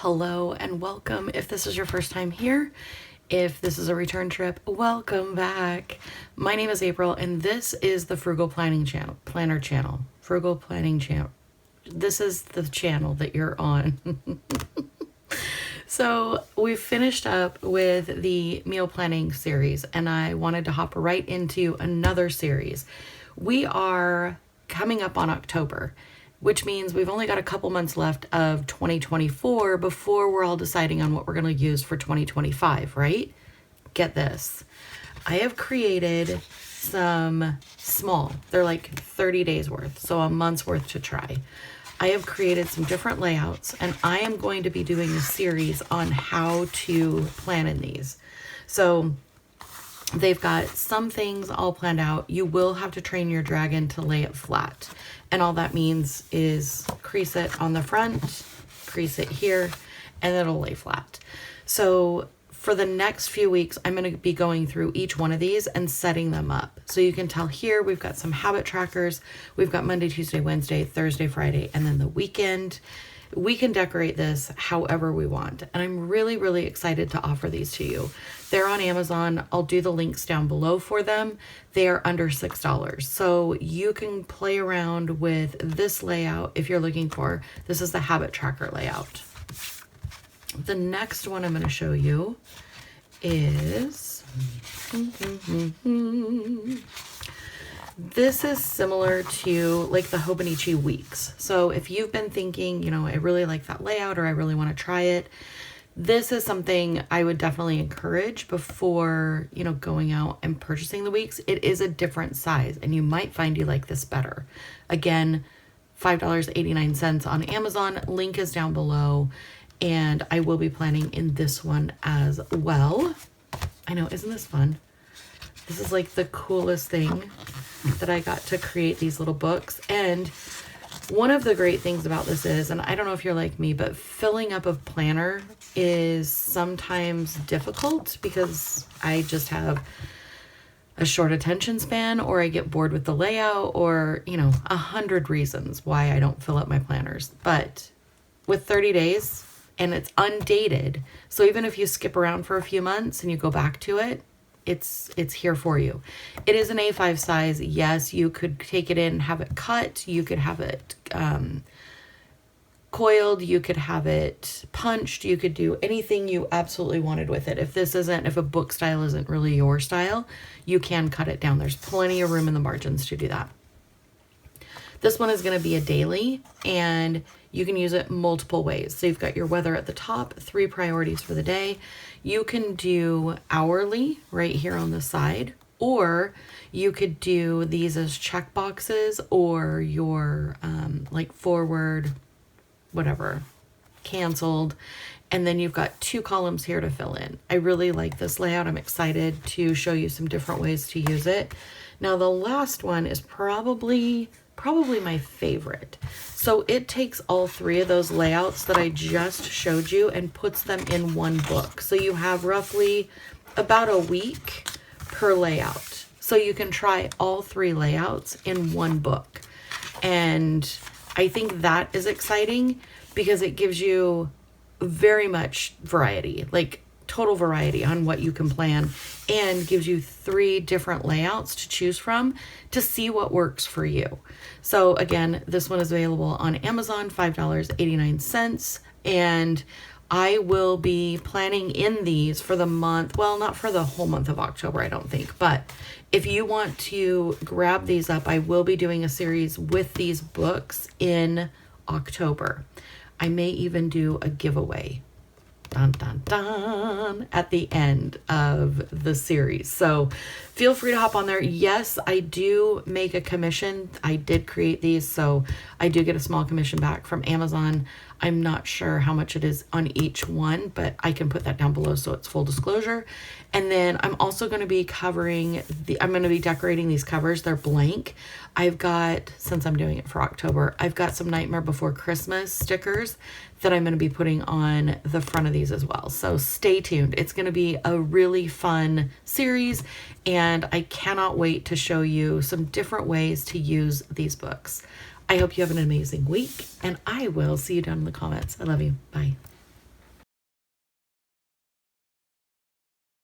Hello and welcome. If this is your first time here, if this is a return trip, welcome back. My name is April and this is the Frugal Planner channel. Frugal Planning channel. This is the channel that you're on. So we've finished up with the meal planning series and I wanted to hop right into another series. We are coming up on October, which means we've only got a couple months left of 2024 before we're all deciding on what we're going to use for 2025, right? Get this. I have created some small, they're like 30 days worth, so a month's worth to try. I have created some different layouts and I am going to be doing a series on how to plan in these. So they've got some things all planned out. You will have to train your dragon to lay it flat. And all that means is crease it on the front, crease it here, and it'll lay flat. So for the next few weeks, I'm going to be going through each one of these and setting them up. So you can tell here, we've got some habit trackers. We've got Monday, Tuesday, Wednesday, Thursday, Friday, and then the weekend. We can decorate this however we want. And I'm really, really excited to offer these to you. They're on Amazon. I'll do the links down below for them. They are under $6. So you can play around with this layout if you're looking for. This is the habit tracker layout. The next one I'm going to show you is, this is similar to like the Hobonichi Weeks. So if you've been thinking, you know, I really like that layout or I really want to try it, this is something I would definitely encourage before, you know, going out and purchasing the weeks. It is a different size and you might find you like this better. Again, $5.89 on Amazon. Link is down below. And I will be planning in this one as well. I know, isn't this fun? This is like the coolest thing that I got to create these little books. And one of the great things about this is, and I don't know if you're like me, but filling up a planner is sometimes difficult because I just have a short attention span or I get bored with the layout or, you know, 100 reasons why I don't fill up my planners. But with 30 days, and it's undated. So even if you skip around for a few months and you go back to it, it's here for you. It is an A5 size. Yes, you could take it in, have it cut. You could have it coiled. You could have it punched. You could do anything you absolutely wanted with it. If a book style isn't really your style, you can cut it down. There's plenty of room in the margins to do that. This one is going to be a daily and you can use it multiple ways. So you've got your weather at the top, 3 priorities for the day. You can do hourly right here on the side, or you could do these as check boxes or your like forward, whatever, canceled. And then you've got 2 columns here to fill in. I really like this layout. I'm excited to show you some different ways to use it. Now the last one is probably my favorite. So it takes all 3 of those layouts that I just showed you and puts them in one book. So you have roughly about a week per layout. So you can try all 3 layouts in one book. And I think that is exciting because it gives you very much variety, like total variety on what you can plan, and gives you 3 different layouts to choose from to see what works for you. So again, this one is available on Amazon, $5.89. And I will be planning in these for the month, well, not for the whole month of October, I don't think, but if you want to grab these up, I will be doing a series with these books in October. I may even do a giveaway. Dun, dun, dun, at the end of the series. So feel free to hop on there. Yes, I do make a commission. I did create these, so I do get a small commission back from Amazon. I'm not sure how much it is on each one, but I can put that down below so it's full disclosure. And then I'm also going to be I'm going to be decorating these covers. They're blank. I've got, since I'm doing it for October, I've got some Nightmare Before Christmas stickers that I'm going to be putting on the front of these as well. So stay tuned. It's going to be a really fun series and I cannot wait to show you some different ways to use these books. I hope you have an amazing week and I will see you down in the comments. I love you. Bye.